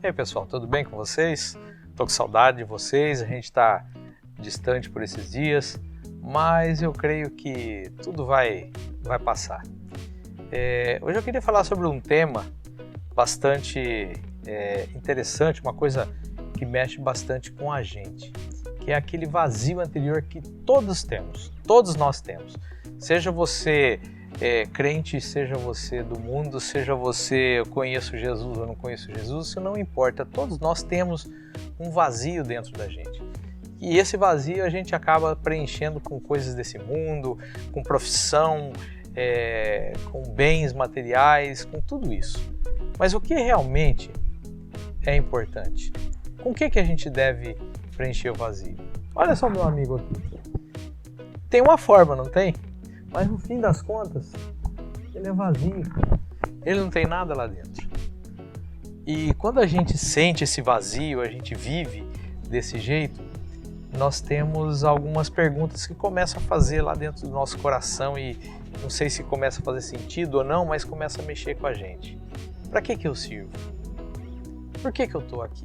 E aí pessoal, tudo bem com vocês? Tô com saudade de vocês, a gente está distante por esses dias, mas eu creio que tudo vai passar. Hoje eu queria falar sobre um tema bastante interessante, uma coisa que mexe bastante com a gente, que é aquele vazio anterior que todos nós temos. Seja você crente, seja você do mundo, seja você eu conheço Jesus ou não conheço Jesus, isso não importa, todos nós temos um vazio dentro da gente. E esse vazio a gente acaba preenchendo com coisas desse mundo, com profissão, com bens materiais, com tudo isso. Mas o que realmente é importante? Com o que a gente deve preencher o vazio? Olha só meu amigo aqui. Tem uma forma, não tem? Mas no fim das contas, ele é vazio. Ele não tem nada lá dentro. E quando a gente sente esse vazio, a gente vive desse jeito, nós temos algumas perguntas que começam a fazer lá dentro do nosso coração e não sei se começa a fazer sentido ou não, mas começa a mexer com a gente. Para que eu sirvo? Por que eu estou aqui?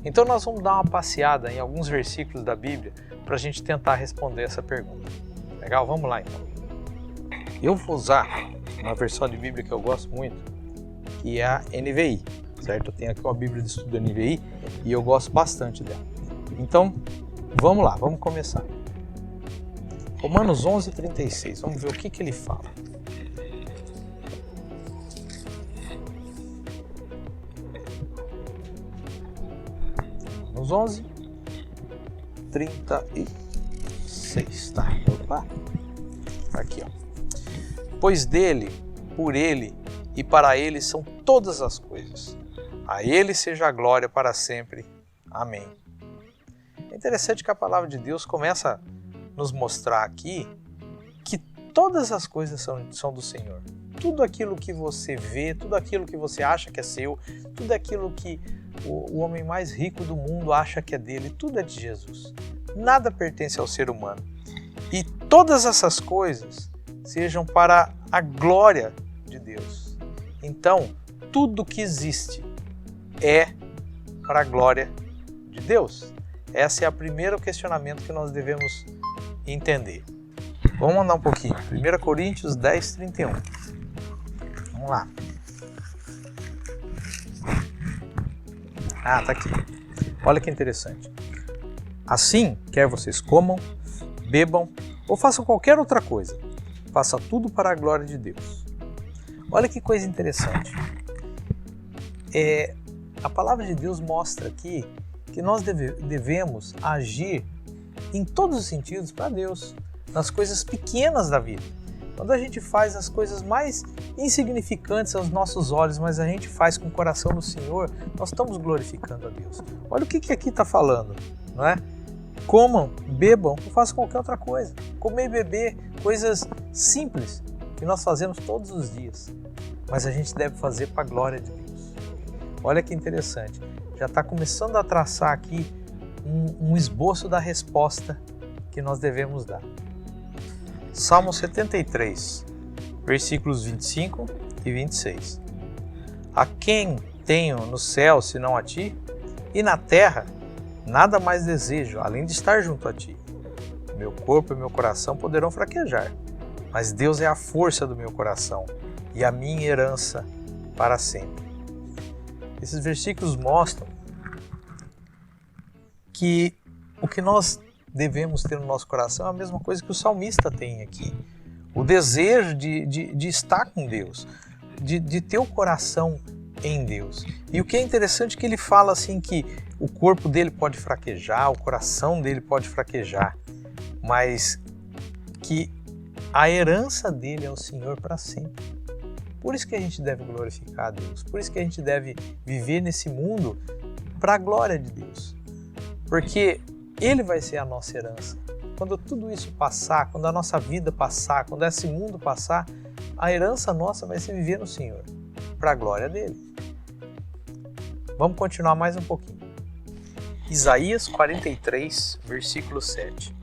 Então nós vamos dar uma passeada em alguns versículos da Bíblia para a gente tentar responder essa pergunta. Legal? Vamos lá então. Eu vou usar uma versão de Bíblia que eu gosto muito, que é a NVI, certo? Eu tenho aqui uma Bíblia de estudo NVI e eu gosto bastante dela. Então, vamos lá, vamos começar. Romanos 11:36, vamos ver o que ele fala. Romanos 11:36, tá? Opa, aqui ó. Pois dele, por ele e para ele são todas as coisas. A ele seja a glória para sempre. Amém. É interessante que a palavra de Deus começa a nos mostrar aqui que todas as coisas são do Senhor. Tudo aquilo que você vê, tudo aquilo que você acha que é seu, tudo aquilo que o homem mais rico do mundo acha que é dele, tudo é de Jesus. Nada pertence ao ser humano. E todas essas coisas sejam para a glória de Deus. Então, tudo que existe é para a glória de Deus. Esse é o primeiro questionamento que nós devemos entender. Vamos andar um pouquinho. 1 Coríntios 10:31. Vamos lá. Tá aqui. Olha que interessante. Assim, quer vocês comam, bebam ou façam qualquer outra coisa, faça tudo para a glória de Deus. Olha que coisa interessante. A palavra de Deus mostra aqui que nós devemos agir em todos os sentidos para Deus, nas coisas pequenas da vida. Quando a gente faz as coisas mais insignificantes aos nossos olhos, mas a gente faz com o coração do Senhor, nós estamos glorificando a Deus. Olha o que aqui está falando, não é? Comam, bebam ou façam qualquer outra coisa. Comer e beber, coisas simples que nós fazemos todos os dias, mas a gente deve fazer para a glória de Deus. Olha que interessante. Já está começando a traçar aqui um esboço da resposta que nós devemos dar. Salmo 73, versículos 25 e 26. A quem tenho no céu senão a ti? E na terra nada mais desejo, além de estar junto a ti. Meu corpo e meu coração poderão fraquejar, mas Deus é a força do meu coração e a minha herança para sempre. Esses versículos mostram que o que nós devemos ter no nosso coração é a mesma coisa que o salmista tem aqui. O desejo de estar com Deus, de ter o coração em Deus. E o que é interessante é que ele fala assim que o corpo dele pode fraquejar, o coração dele pode fraquejar, mas que a herança dele é o Senhor para sempre. Por isso que a gente deve glorificar a Deus, por isso que a gente deve viver nesse mundo para a glória de Deus. Porque Ele vai ser a nossa herança. Quando tudo isso passar, quando a nossa vida passar, quando esse mundo passar, a herança nossa vai ser viver no Senhor, para a glória dEle. Vamos continuar mais um pouquinho. Isaías 43, versículo 7.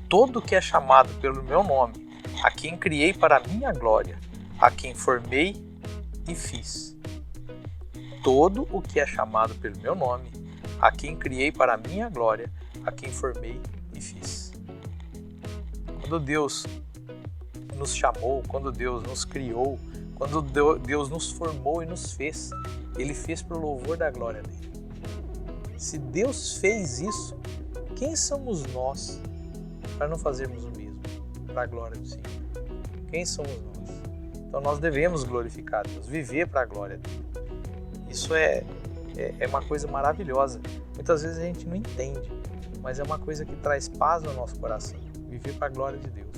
Todo que é chamado pelo meu nome, a quem criei para a minha glória, a quem formei e fiz todo o que é chamado pelo meu nome, a quem criei para a minha glória, a quem formei e fiz. Quando Deus nos chamou, quando Deus nos criou, quando Deus nos formou e nos fez, Ele fez para o louvor da glória dele. Se Deus fez isso, quem somos nós para não fazermos o mesmo para a glória do Senhor? Quem somos nós? Então nós devemos glorificar Deus, viver para a glória dele. Isso é uma coisa maravilhosa. Muitas vezes a gente não entende, mas é uma coisa que traz paz no nosso coração. Viver para a glória de Deus.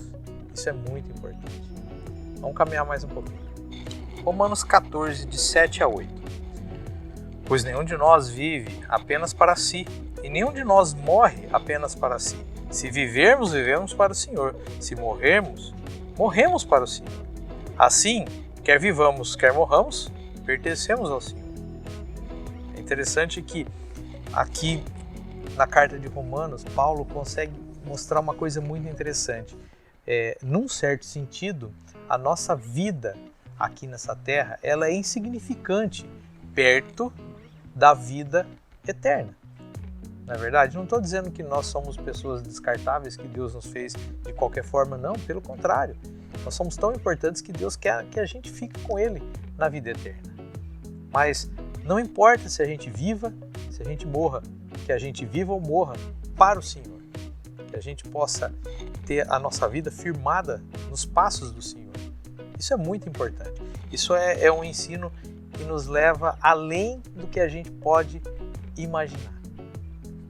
Isso é muito importante. Vamos caminhar mais um pouquinho. Romanos 14, de 7 a 8. Pois nenhum de nós vive apenas para si, e nenhum de nós morre apenas para si. Se vivermos, vivemos para o Senhor. Se morrermos, morremos para o Senhor. Assim, quer vivamos, quer morramos, pertencemos ao Senhor. É interessante que aqui na carta de Romanos, Paulo consegue mostrar uma coisa muito interessante. Num certo sentido, a nossa vida aqui nessa terra, ela é insignificante perto da vida eterna. Na verdade, não estou dizendo que nós somos pessoas descartáveis, que Deus nos fez de qualquer forma, não, pelo contrário. Nós somos tão importantes que Deus quer que a gente fique com Ele na vida eterna. Mas não importa se a gente viva, se a gente morra, que a gente viva ou morra para o Senhor. Que a gente possa ter a nossa vida firmada nos passos do Senhor. Isso é muito importante. Isso é um ensino que nos leva além do que a gente pode imaginar.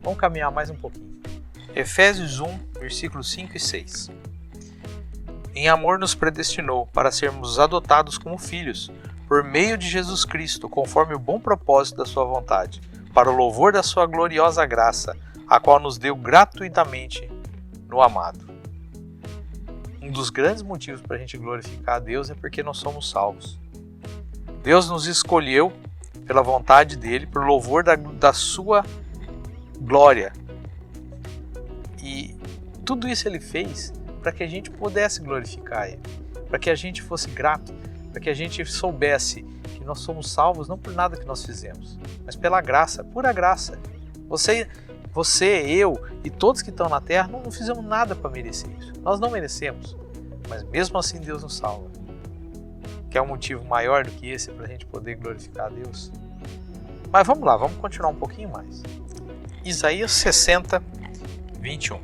Vamos caminhar mais um pouquinho. Efésios 1, versículos 5 e 6. Em amor nos predestinou para sermos adotados como filhos, por meio de Jesus Cristo, conforme o bom propósito da sua vontade, para o louvor da sua gloriosa graça, a qual nos deu gratuitamente no amado. Um dos grandes motivos para a gente glorificar a Deus é porque nós somos salvos. Deus nos escolheu pela vontade dele, por louvor da sua glória. E tudo isso ele fez para que a gente pudesse glorificar ele, para que a gente fosse grato, para que a gente soubesse que nós somos salvos não por nada que nós fizemos, mas pela graça, pura graça. Você, eu e todos que estão na terra não fizemos nada para merecer isso. Nós não merecemos, mas mesmo assim Deus nos salva. Quer um motivo maior do que esse para a gente poder glorificar a Deus? Mas vamos lá, vamos continuar um pouquinho mais. Isaías 60, 21.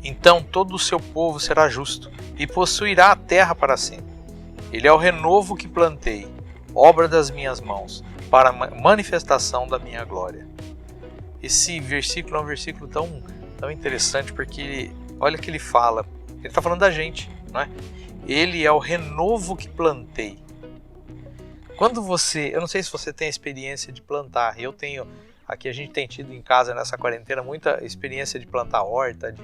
Então todo o seu povo será justo e possuirá a terra para sempre. Ele é o renovo que plantei, obra das minhas mãos, para a manifestação da minha glória. Esse versículo é um versículo tão interessante, porque olha o que ele fala. Ele está falando da gente, não é? Ele é o renovo que plantei. Eu não sei se você tem a experiência de plantar, eu tenho, aqui a gente tem tido em casa nessa quarentena muita experiência de plantar horta,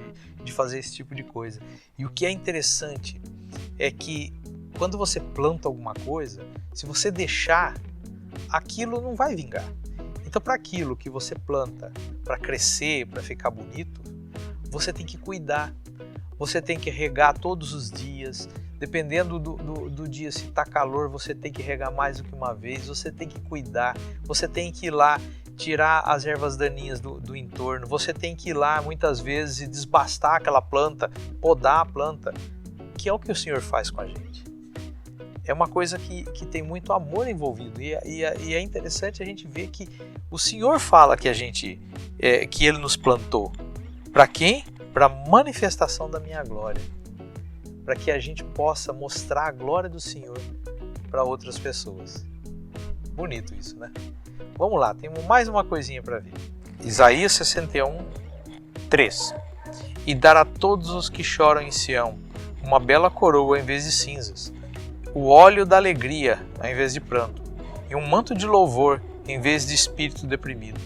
de fazer esse tipo de coisa. E o que é interessante é que quando você planta alguma coisa, se você deixar, aquilo não vai vingar. Então, para aquilo que você planta, para crescer, para ficar bonito, você tem que cuidar, você tem que regar todos os dias. Dependendo do dia, se está calor, você tem que regar mais do que uma vez, você tem que cuidar, você tem que ir lá tirar as ervas daninhas do entorno, você tem que ir lá muitas vezes e desbastar aquela planta, podar a planta, que é o que o Senhor faz com a gente. É uma coisa que tem muito amor envolvido e é interessante a gente ver que o Senhor fala que que Ele nos plantou. Para quem? Para a manifestação da minha glória. Para que a gente possa mostrar a glória do Senhor para outras pessoas. Bonito isso, né? Vamos lá, temos mais uma coisinha para ver. Isaías 61, 3. E dar a todos os que choram em Sião uma bela coroa em vez de cinzas, o óleo da alegria ao invés de pranto, e um manto de louvor em vez de espírito deprimido.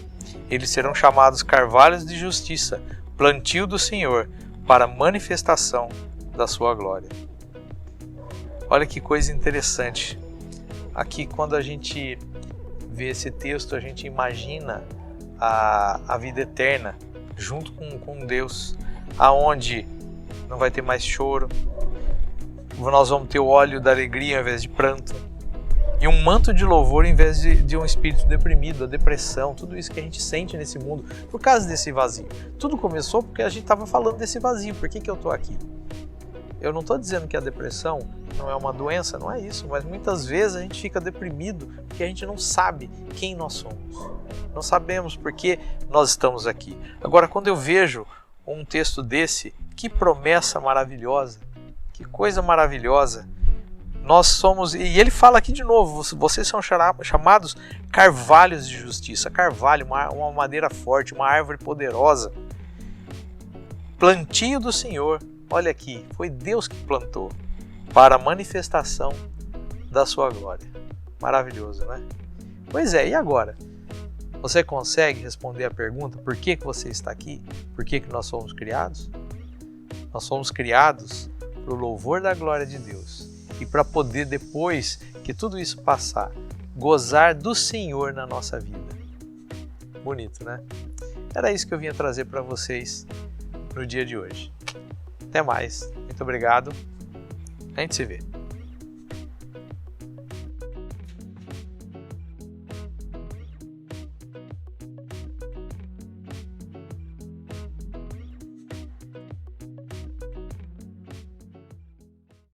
Eles serão chamados carvalhos de justiça, plantio do Senhor, para a manifestação da sua glória. Olha que coisa interessante. Aqui, quando a gente vê esse texto, a gente imagina a vida eterna junto com Deus, aonde não vai ter mais choro, nós vamos ter o óleo da alegria ao invés de pranto, e um manto de louvor em vez de um espírito deprimido, a depressão, tudo isso que a gente sente nesse mundo por causa desse vazio. Tudo começou porque a gente estava falando desse vazio. Por que eu estou aqui? Eu não estou dizendo que a depressão não é uma doença, não é isso, mas muitas vezes a gente fica deprimido porque a gente não sabe quem nós somos. Não sabemos por que nós estamos aqui. Agora, quando eu vejo um texto desse, que promessa maravilhosa, que coisa maravilhosa. Nós somos, e ele fala aqui de novo, vocês são chamados carvalhos de justiça. Carvalho, uma madeira forte, uma árvore poderosa. Plantio do Senhor, olha aqui, foi Deus que plantou para a manifestação da sua glória. Maravilhoso, né? Pois é, e agora? Você consegue responder a pergunta, por que você está aqui? Por que nós somos criados? Nós somos criados para o louvor da glória de Deus e para poder, depois que tudo isso passar, gozar do Senhor na nossa vida. Bonito, né? Era isso que eu vinha trazer para vocês no dia de hoje. Até mais. Muito obrigado. A gente se vê.